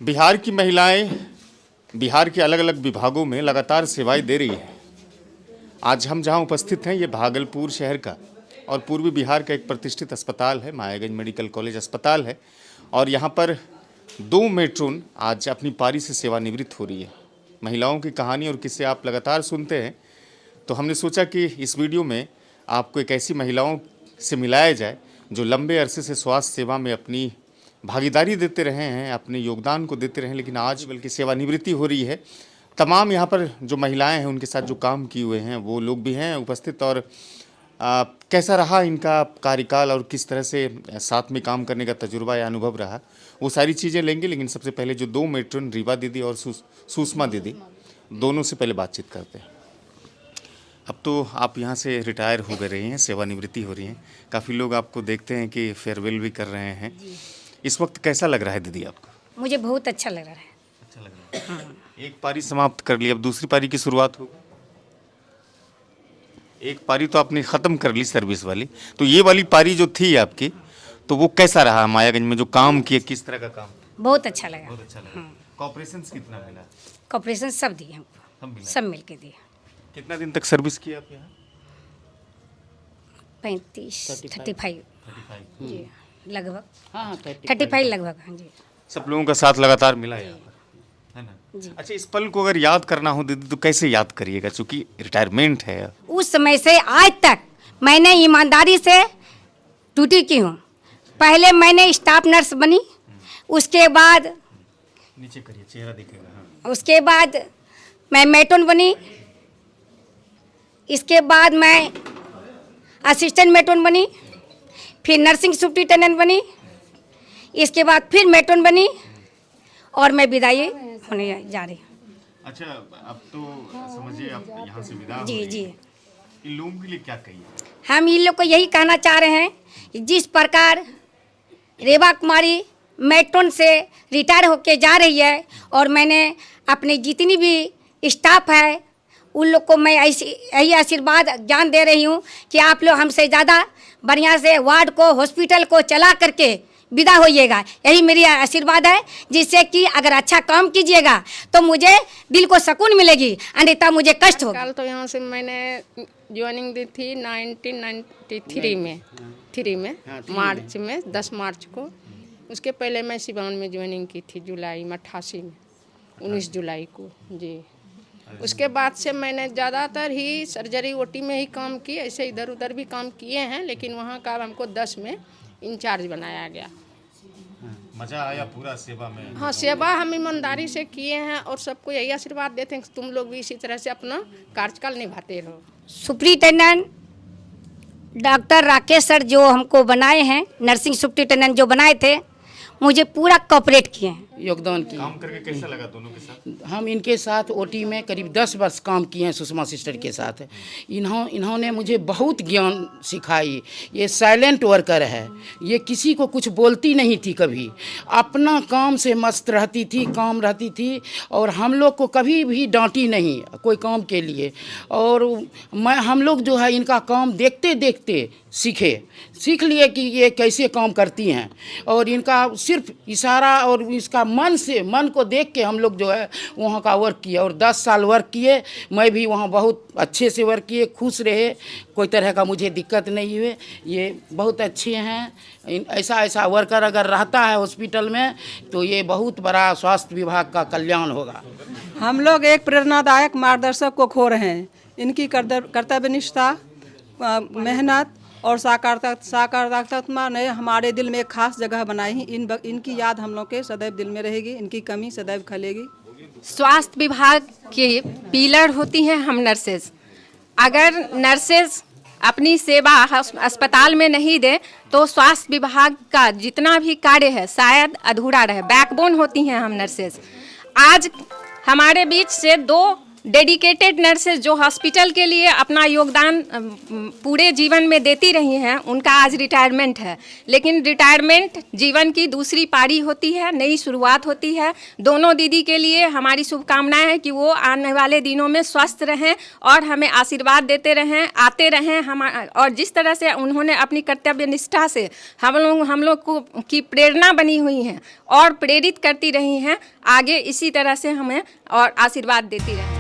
बिहार की महिलाएं बिहार के अलग अलग विभागों में लगातार सेवाएं दे रही हैं। आज हम जहां उपस्थित हैं ये भागलपुर शहर का और पूर्वी बिहार का एक प्रतिष्ठित अस्पताल है, मायागंज मेडिकल कॉलेज अस्पताल है। और यहाँ पर 2 मेट्रोन आज अपनी पारी से सेवानिवृत्त हो रही है। महिलाओं की कहानी और किस्से आप लगातार सुनते हैं, तो हमने सोचा कि इस वीडियो में आपको एक ऐसी महिलाओं से मिलाया जाए जो लंबे अरसे से स्वास्थ्य सेवा में अपनी भागीदारी देते रहे हैं, अपने योगदान को देते रहे, लेकिन आज बल्कि सेवानिवृत्ति हो रही है। तमाम यहाँ पर जो महिलाएं हैं उनके साथ जो काम किए हुए हैं वो लोग भी हैं उपस्थित। और कैसा रहा इनका कार्यकाल और किस तरह से साथ में काम करने का तजुर्बा या अनुभव रहा, वो सारी चीज़ें लेंगे। लेकिन सबसे पहले जो 2 मेट्रोन रीवा दीदी और सुषमा दीदी, दोनों से पहले बातचीत करते हैं। अब तो आप यहाँ से रिटायर हो गए रही हैं, सेवानिवृत्ति हो रही हैं। काफ़ी लोग आपको देखते हैं कि फेयरवेल भी कर रहे हैं। इस वक्त कैसा लग रहा है दीदी आपको? मुझे बहुत अच्छा लग रहा है। अच्छा लग रहा है। हाँ। एक पारी समाप्त कर ली, अब दूसरी पारी की शुरुआत होगी। एक पारी तो आपने ख़त्म कर ली सर्विस वाली, तो ये वाली पारी जो थी आपकी, तो वो कैसा रहा? मायागंज में जो काम किए, किस तरह का काम? बहुत अच्छा लगा। बहुत अच्छा लगा। कॉपरेशन कितना मिला? कॉपरेशन सब दिए हमको, सब मिल के दिए। कितना दिन तक सर्विस किया आप यहाँ? 35 जी लगभग। हाँ 35 लगभग। हाँ जी। सब लोगों का साथ लगातार मिला यहाँ पर, है ना? जी। अच्छा, इस पल को अगर याद करना हो दीदी तो कैसे याद करिएगा, चूंकि रिटायरमेंट है? उस समय से आज तक मैंने ईमानदारी से ड्यूटी की हूँ। पहले मैंने स्टाफ नर्स बनी, उसके बाद नीचे करिए, चेहरा दिखेगा। हाँ। उसके बाद मैं मेट्रोन बनी, इसके बाद मैं असिस्टेंट मेट्रोन बनी, फिर नर्सिंग सुप्रिटेंडेंट बनी, इसके बाद फिर मेट्रोन बनी और मैं विदाई होने जा रही हूँ। अच्छा, अब तो समझिए आप यहाँ से विदा हो जी रही जी। हैं। इन लोगों के लिए क्या कहिए? हम इन लोग को यही कहना चाह रहे हैं कि जिस प्रकार रेवा कुमारी मेट्रोन से रिटायर होके जा रही है और मैंने अपने जितनी भी स्टाफ है उन लोग को मैं यही आशीर्वाद ज्ञान दे रही हूँ कि आप लोग हमसे ज़्यादा बढ़िया से वार्ड को, हॉस्पिटल को चला करके विदा होइएगा। यही मेरी आशीर्वाद है, जिससे कि अगर अच्छा काम कीजिएगा तो मुझे दिल को सुकून मिलेगी, अन्यथा मुझे कष्ट होगा। कल तो यहाँ से मैंने ज्वाइनिंग दी थी 1993 में मार्च में 10 मार्च को। उसके पहले मैं सिवान में ज्वाइनिंग की थी जुलाई में 88 में 19 जुलाई को जी। उसके बाद से मैंने ज़्यादातर ही सर्जरी ओटी में ही काम किए, ऐसे इधर उधर भी काम किए हैं, लेकिन वहाँ का हमको 10 में इंचार्ज बनाया गया। मजा आया पूरा सेवा में? हाँ, सेवा हम ईमानदारी से किए हैं और सबको यही आशीर्वाद देते हैं कि तुम लोग भी इसी तरह से अपना कार्यकाल निभाते रहो। सुप्रिटेंडेंट डॉक्टर राकेश सर जो हमको बनाए हैं, नर्सिंग सुप्रिटेंडेंट जो बनाए थे, मुझे पूरा कोऑपरेट किए हैं, योगदान किए। काम करके कैसा लगा दोनों के साथ? हम इनके साथ ओटी में करीब 10 वर्ष काम किए हैं सुषमा सिस्टर के साथ। इन्होंने मुझे बहुत ज्ञान सिखाई। ये साइलेंट वर्कर है, ये किसी को कुछ बोलती नहीं थी, कभी अपना काम से मस्त रहती थी, काम रहती थी और हम लोग को कभी भी डांटी नहीं कोई काम के लिए। और हम लोग जो है इनका काम देखते देखते सीख लिए कि ये कैसे काम करती हैं। और इनका सिर्फ इशारा और इसका मन को देख के हम लोग जो है वहाँ का वर्क किया और 10 साल वर्क किए। मैं भी वहाँ बहुत अच्छे से वर्क किए, खुश रहे, कोई तरह का मुझे दिक्कत नहीं हुए। ये बहुत अच्छे हैं। ऐसा वर्कर अगर रहता है हॉस्पिटल में तो ये बहुत बड़ा स्वास्थ्य विभाग का कल्याण होगा। हम लोग एक प्रेरणादायक मार्गदर्शक को खो रहे हैं। इनकी कर्तव्यनिष्ठा, मेहनत और साकारात्मकता ने हमारे दिल में एक खास जगह बनाई। इनकी याद हम लोग के सदैव दिल में रहेगी, इनकी कमी सदैव खलेगी। स्वास्थ्य विभाग की पिलर होती हैं हम नर्सेज। अगर नर्सेज अपनी सेवा अस्पताल में नहीं दे तो स्वास्थ्य विभाग का जितना भी कार्य है शायद अधूरा रहे। बैकबोन होती हैं हम नर्सेज। आज हमारे बीच से 2 डेडिकेटेड नर्सेज जो हॉस्पिटल के लिए अपना योगदान पूरे जीवन में देती रही हैं, उनका आज रिटायरमेंट है। लेकिन रिटायरमेंट जीवन की दूसरी पारी होती है, नई शुरुआत होती है। दोनों दीदी के लिए हमारी शुभकामनाएं हैं कि वो आने वाले दिनों में स्वस्थ रहें और हमें आशीर्वाद देते रहें, आते रहें। हम और जिस तरह से उन्होंने अपनी कर्तव्य निष्ठा से हम लोग को की प्रेरणा बनी हुई हैं और प्रेरित करती रही हैं, आगे इसी तरह से हमें और आशीर्वाद देती रहें।